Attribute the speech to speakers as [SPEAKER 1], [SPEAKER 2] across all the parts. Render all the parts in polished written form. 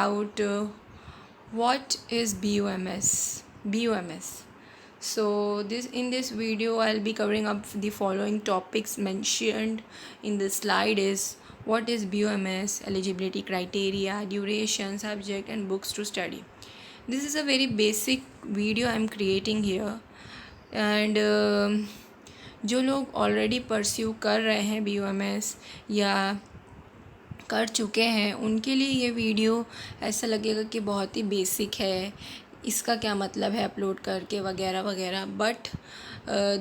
[SPEAKER 1] about what is BUMS. So in this video I'll be covering up the following topics mentioned in the slide is what is BUMS, eligibility criteria, duration, subject and books to study. This is a very basic video I'm creating here and जो लोग already pursue कर रहे हैं BUMS या कर चुके हैं उनके लिए ये वीडियो ऐसा लगेगा कि बहुत ही बेसिक है, इसका क्या मतलब है अपलोड करके वगैरह वगैरह. But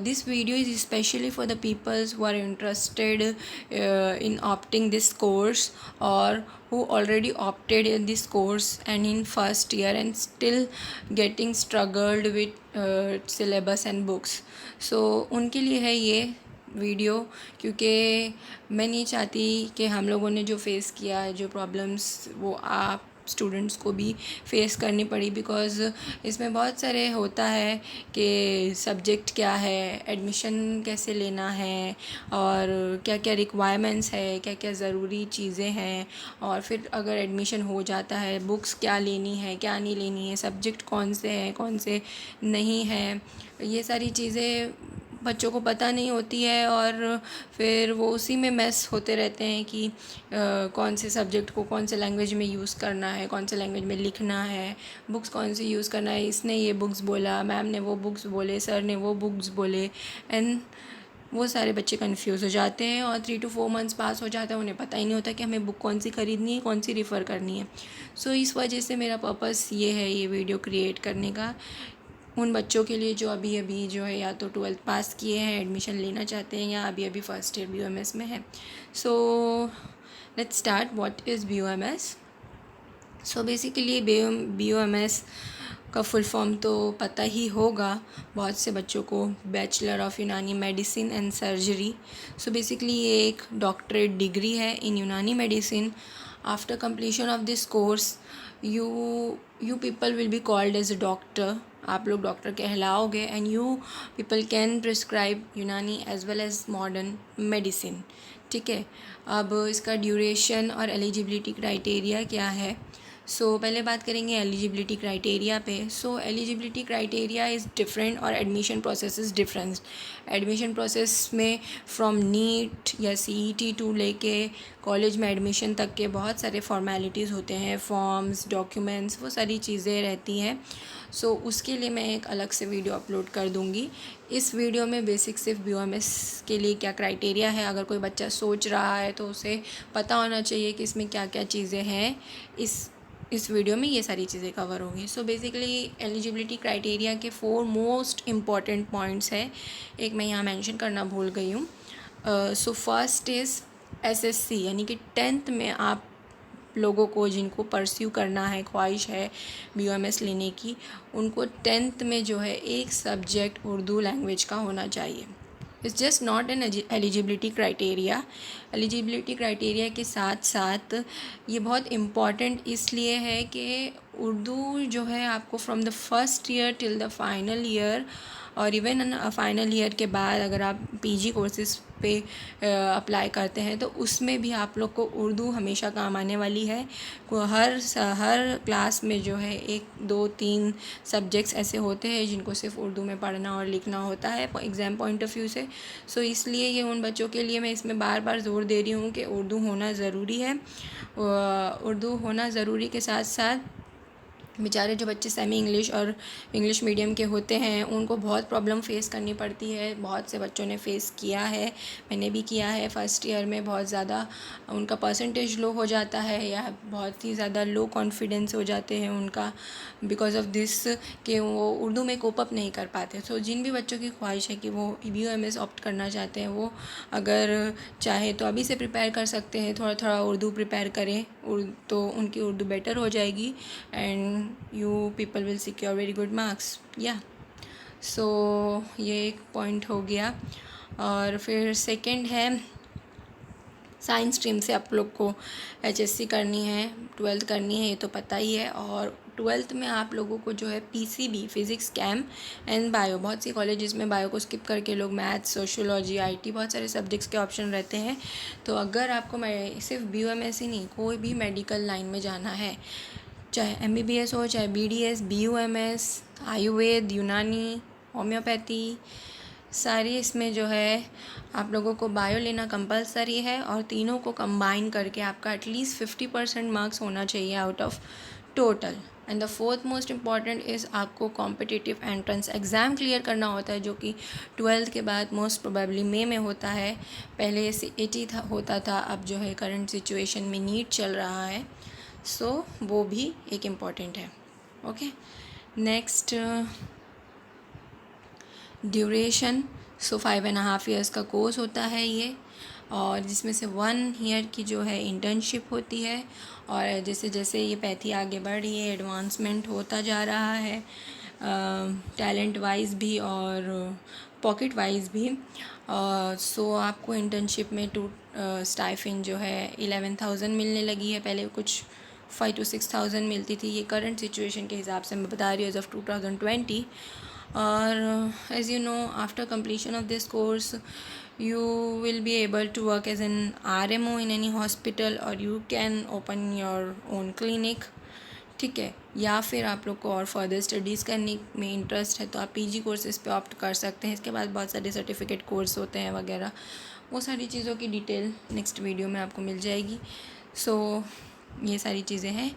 [SPEAKER 1] this video is specially for the peoples who are interested in opting this course और who already opted in this course and in first year and still getting struggled with syllabus and books. So उनके लिए है ये video, क्योंकि मैं नहीं चाहती कि हम लोगों ने जो फेस किया है, जो प्रॉब्लम्स, वो आप स्टूडेंट्स को भी फेस करनी पड़ी. बिकॉज़ इसमें बहुत सारे होता है कि सब्जेक्ट क्या है, एडमिशन कैसे लेना है और क्या क्या रिक्वायरमेंट्स है, क्या क्या ज़रूरी चीज़ें हैं, और फिर अगर एडमिशन हो जाता है बुक्स क्या लेनी है क्या नहीं लेनी है, सब्जेक्ट कौन से हैं कौन से नहीं हैं, ये सारी चीज़ें बच्चों को पता नहीं होती है और फिर वो उसी में मेस होते रहते हैं कि कौन से सब्जेक्ट को कौन से लैंग्वेज में यूज़ करना है, कौन से लैंग्वेज में लिखना है, बुक्स कौन सी यूज़ करना है, इसने ये बुक्स बोला, मैम ने वो बुक्स बोले, सर ने वो बुक्स बोले, एंड वो सारे बच्चे कंफ्यूज हो जाते हैं और 3 to 4 मंथ्स पास हो जाता है, उन्हें पता ही नहीं होता कि हमें बुक कौन सी ख़रीदनी है, कौन सी रेफ़र करनी है. सो इस वजह से मेरा पर्पस ये है ये वीडियो क्रिएट करने का उन बच्चों के लिए जो अभी जो है या तो 12th पास किए हैं, एडमिशन लेना चाहते हैं या अभी फर्स्ट ईयर BUMS में है. So let's start. What is BUMS? So basically BUMS का फुल फॉर्म तो पता ही होगा बहुत से बच्चों को, bachelor of Unani medicine and surgery. So basically ये एक डॉक्टरेट डिग्री है in Unani medicine. After completion of this course you people will be called as a doctor. आप लोग डॉक्टर कहलाओगे and you people can prescribe Unani as well as modern medicine. ठीक है, अब इसका ड्यूरेशन और एलिजिबिलिटी क्राइटेरिया क्या है. सो पहले बात करेंगे एलिजिबिलिटी क्राइटेरिया पे. सो एलिजिबिलिटी क्राइटेरिया इज़ डिफरेंट और admission process is different. Admission process में फ्रॉम नीट या CET टू लेके कॉलेज में एडमिशन तक के बहुत सारे फॉर्मेलिटीज़ होते हैं, फॉर्म्स, डॉक्यूमेंट्स, वो सारी चीज़ें रहती हैं. सो उसके लिए मैं एक अलग से वीडियो अपलोड कर दूँगी. इस वीडियो में बेसिक सिर्फ BUMS के लिए क्या क्राइटेरिया है, अगर कोई बच्चा सोच रहा है तो उसे पता होना चाहिए कि इसमें क्या क्या चीज़ें हैं. इस वीडियो में ये सारी चीज़ें कवर होंगी. सो बेसिकली एलिजिबिलिटी क्राइटेरिया के 4 मोस्ट इम्पॉर्टेंट पॉइंट्स है, एक मैं यहाँ मेंशन करना भूल गई हूँ. सो फर्स्ट इज़ SSC, यानी कि 10th में आप लोगों को जिनको परस्यू करना है, ख्वाहिश है BUMS लेने की, उनको 10th में जो है एक सब्जेक्ट उर्दू लैंग्वेज का होना चाहिए. It's just not an eligibility criteria. Eligibility criteria के साथ साथ ये बहुत इम्पॉर्टेंट इसलिए है कि उर्दू जो है आपको from the first year till the final year और इवन फाइनल ईयर के बाद अगर आप PG कोर्सेज़ पे अप्लाई करते हैं तो उसमें भी आप लोग को उर्दू हमेशा काम आने वाली है. हर क्लास में जो है 1, 2, 3 सब्जेक्ट्स ऐसे होते हैं जिनको सिर्फ उर्दू में पढ़ना और लिखना होता है एग्ज़ाम पॉइंट ऑफ व्यू से. सो इसलिए ये उन बच्चों के लिए मैं इसमें बार बार ज़ोर दे रही हूँ कि उर्दू होना ज़रूरी है. उर्दू होना ज़रूरी के साथ साथ बेचारे जो बच्चे सेमी इंग्लिश और इंग्लिश मीडियम के होते हैं उनको बहुत प्रॉब्लम फेस करनी पड़ती है. बहुत से बच्चों ने फेस किया है, मैंने भी किया है. फर्स्ट ईयर में बहुत ज़्यादा उनका परसेंटेज लो हो जाता है या बहुत ही ज़्यादा लो कॉन्फिडेंस हो जाते हैं उनका बिकॉज ऑफ दिस कि वो उर्दू में कोप अप नहीं कर पाते. सो जिन भी बच्चों की ख्वाहिश है कि वो BUMS ऑप्ट करना चाहते हैं वो अगर चाहे तो अभी से प्रिपेयर कर सकते हैं, थोड़ा थोड़ा उर्दू प्रिपेयर करें तो उनकी उर्दू बेटर हो जाएगी and you people will secure very good marks. yeah, so ये एक पॉइंट हो गया. और फिर सेकंड है साइंस स्ट्रीम से आप लोग को HSC करनी है, 12th करनी है, ये तो पता ही है. और 12th में आप लोगों को जो है PCB physics, came and bio, बहुत सी कॉलेजेस में बायो को स्किप करके लोग मैथ्स, सोशियोलॉजी, IT बहुत सारे सब्जेक्ट्स के ऑप्शन रहते हैं. तो अगर आपको सिर्फ BUMS ही नहीं, कोई भी मेडिकल लाइन में जाना है चाहे MBBS हो, चाहे BDS, BUMS, आयुर्वेद, यूनानी, होम्योपैथी, सारी इसमें जो है आप लोगों को बायो लेना कंपलसरी है और तीनों को कंबाइन करके आपका एटलीस्ट 50% मार्क्स होना चाहिए out of total. And the fourth most important is आपको कॉम्पिटिटिव एंट्रेंस एग्ज़ाम क्लियर करना होता है, जो कि 12th के बाद मोस्ट प्रोबेबली मई में होता है। पहले CAT होता था, अब जो है करंट सिचुएशन में नीट चल रहा है, सो वो भी एक इम्पॉर्टेंट है। Okay, next duration. So 5.5 years का कोर्स होता है ये, और जिसमें से 1 year की जो है इंटर्नशिप होती है। और जैसे जैसे ये पैथी आगे बढ़ रही है, एडवांसमेंट होता जा रहा है, टैलेंट वाइज भी और पॉकेट वाइज भी। सो आपको इंटर्नशिप में स्टाइफिन जो है 11,000 मिलने लगी है। पहले कुछ 5 to 6,000 मिलती थी। ये करंट सिचुएशन के हिसाब से मैं बता रही हूँ एज ऑफ 2020। और as you know, after completion of this course you will be able to work as an RMO in any hospital, or you can open your own clinic। ठीक है, या फिर आप लोग को और फर्दर स्टडीज़ करने में इंटरेस्ट है तो आप PG कोर्सेज़ पे ऑप्ट कर सकते हैं। इसके बाद बहुत सारे सर्टिफिकेट कोर्स होते हैं वगैरह, वो सारी चीज़ों की डिटेल नेक्स्ट वीडियो में आपको मिल जाएगी। सो ये सारी चीज़ें हैं।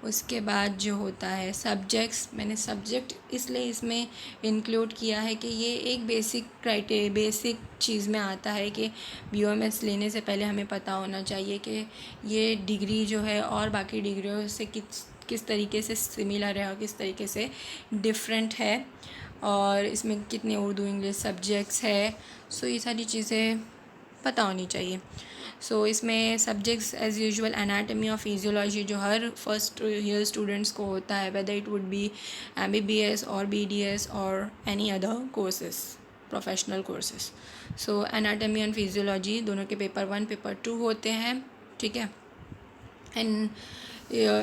[SPEAKER 1] उसके बाद जो होता है सब्जेक्ट्स, मैंने सब्जेक्ट इसलिए इसमें इंक्लूड किया है कि ये एक बेसिक चीज़ में आता है कि BOMS लेने से पहले हमें पता होना चाहिए कि ये डिग्री जो है और बाकी डिग्रियों से किस तरीके से सिमिलर है और किस तरीके से डिफरेंट है, और इसमें कितने उर्दू इंग्लिश सब्जेक्ट्स है। सो ये सारी चीज़ें पता होनी चाहिए। सो इसमें सब्जेक्ट्स एज़ यूजुअल एनाटमी और फिजियोलॉजी जो हर फर्स्ट ईयर स्टूडेंट्स को होता है, whether it would be MBBS और BDS और any other courses, professional courses. So anatomy and physiology दोनों के पेपर 1 पेपर 2 होते हैं। ठीक है, and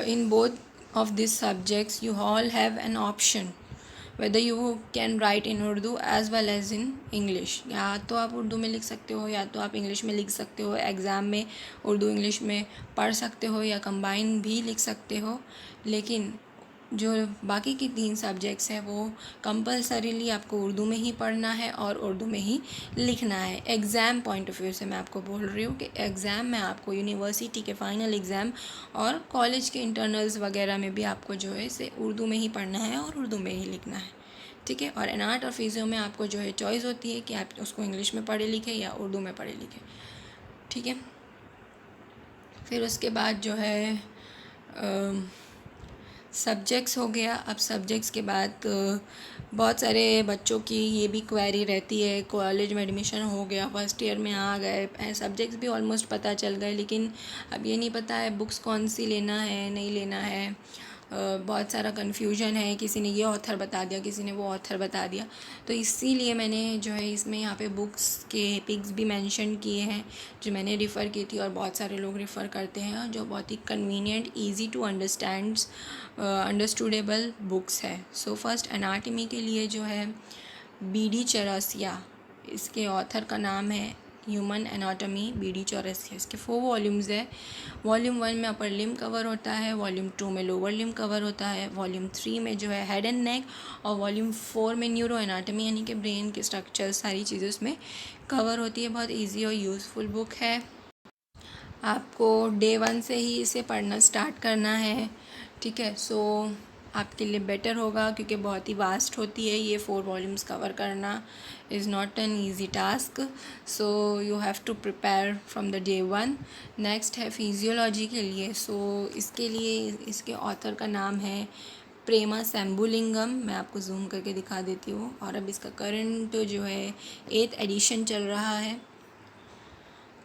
[SPEAKER 1] in both of these subjects you all have an option whether you can write in Urdu as well as in English। या तो आप उर्दू में लिख सकते हो या तो आप इंग्लिश में लिख सकते हो। एग्ज़ाम में उर्दू इंग्लिश में पढ़ सकते हो या कंबाइन भी लिख सकते हो, लेकिन जो बाकी की 3 सब्जेक्ट्स हैं वो कंपलसरीली आपको उर्दू में ही पढ़ना है और उर्दू में ही लिखना है। एग्ज़ाम पॉइंट ऑफ व्यू से मैं आपको बोल रही हूँ कि एग्ज़ाम में आपको यूनिवर्सिटी के फाइनल एग्ज़ाम और कॉलेज के इंटरनल्स वगैरह में भी आपको जो है इसे उर्दू में ही पढ़ना है और उर्दू में ही लिखना है। ठीक है, और एनाट और फिजियो में आपको जो है चॉइस होती है कि आप उसको इंग्लिश में पढ़े लिखें या उर्दू में पढ़े लिखें। ठीक है, फिर उसके बाद जो है सब्जेक्ट्स हो गया। अब सब्जेक्ट्स के बाद बहुत सारे बच्चों की ये भी क्वेरी रहती है, कॉलेज में एडमिशन हो गया, फर्स्ट ईयर में आ गए, सब्जेक्ट्स भी ऑलमोस्ट पता चल गए, लेकिन अब ये नहीं पता है बुक्स कौन सी लेना है नहीं लेना है। बहुत सारा कन्फ्यूजन है, किसी ने ये ऑथर बता दिया, किसी ने वो ऑथर बता दिया। तो इसीलिए मैंने जो है इसमें यहाँ पे बुक्स के पिक्स भी मेंशन किए हैं जो मैंने रेफ़र की थी और बहुत सारे लोग रेफ़र करते हैं, जो बहुत ही कन्वीनियंट, इजी टू अंडरस्टूडेबल बुक्स है। सो फर्स्ट एनाटमी के लिए जो है BD चौरसिया, इसके ऑथर का नाम है ह्यूमन एनाटॉमी BD चौरसिया। इसके 4 वॉल्यूम्स है। वॉल्यूम 1 में अपर लिम्ब कवर होता है, वॉल्यूम 2 में लोअर लिम्ब कवर होता है, वॉल्यूम 3 में जो है हेड एंड नेक, और वॉल्यूम 4 में न्यूरो एनाटमी यानी कि ब्रेन के स्ट्रक्चर सारी चीज़ें उसमें कवर होती है। बहुत ईजी और यूज़फुल बुक है। आपको Day 1 से ही इसे पढ़ना स्टार्ट करना है। ठीक है, सो आपके लिए बेटर होगा क्योंकि बहुत ही वास्ट होती है। ये 4 वॉल्यूम्स कवर करना is not an easy task, so you have to prepare from the Day 1। Next है फिजियोलॉजी के लिए। सो इसके लिए इसके ऑथर का नाम है प्रेमा शंभुलिंगम। मैं आपको जूम करके दिखा देती हूँ। और अब इसका करंट जो है 8th एडिशन चल रहा है।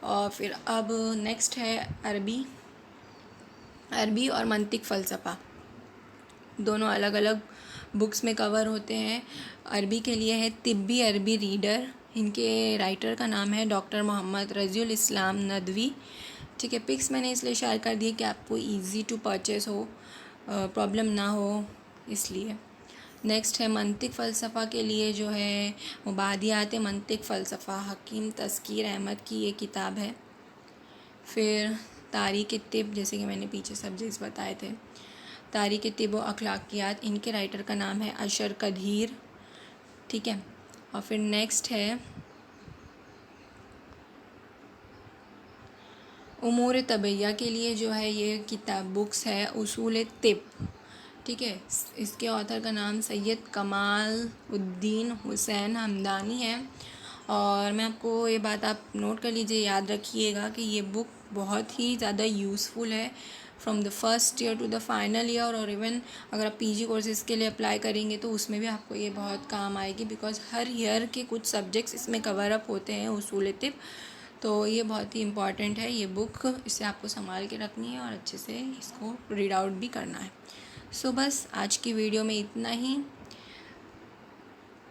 [SPEAKER 1] और फिर अब नेक्स्ट है अरबी और मंतिक फ़लसफ़ा, दोनों अलग अलग बुक्स में कवर होते हैं। अरबी के लिए है तिब्बी अरबी रीडर, इनके राइटर का नाम है डॉक्टर मोहम्मद रज़ीउल इस्लाम नदवी। ठीक है, पिक्स मैंने इसलिए शेयर कर दिए कि आपको इजी टू परचेस हो, प्रॉब्लम ना हो इसलिए। नेक्स्ट है मंतिक फ़लसफ़ा के लिए जो है मुबादियात मंतिक फ़लसफ़ा, हकीम तस्कीर अहमद की ये किताब है। फिर तारीख़ तिब, जैसे कि मैंने पीछे सब्जेक्ट्स बताए थे, तारीख़ तिब व अखलाकियात, इनके राइटर का नाम है अशर कदीर, ठीक है। और फिर नेक्स्ट है उमूर तबैया के लिए जो है ये किताब बुक्स है उसूल तिब, ठीक है। इसके ऑथर का नाम सैयद कमाल उद्दीन हुसैन हमदानी है। और मैं आपको ये बात आप नोट कर लीजिए, याद रखिएगा कि ये बुक बहुत ही ज़्यादा यूज़फुल है from the first year to the final year, और इवन अगर आप पीजी कोर्सेज़ के लिए अप्लाई करेंगे तो उसमें भी आपको ये बहुत काम आएगी, बिकॉज हर ईयर के कुछ सब्जेक्ट्स इसमें कवर अप होते हैं उसूल तिब। तो ये बहुत ही इम्पॉर्टेंट है ये बुक, इसे आपको संभाल के रखनी है और अच्छे से इसको रीड आउट भी करना है। सो बस आज की वीडियो में इतना ही।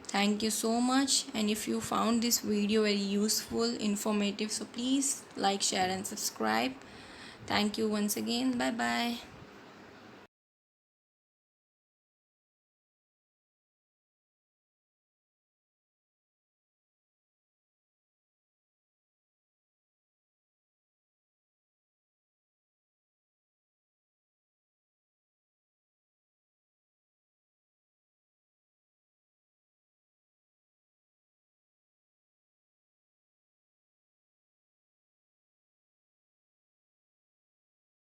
[SPEAKER 1] Thank you so much, and if you found this video very useful, informative, so please like, share and subscribe. Thank you once again. Bye bye.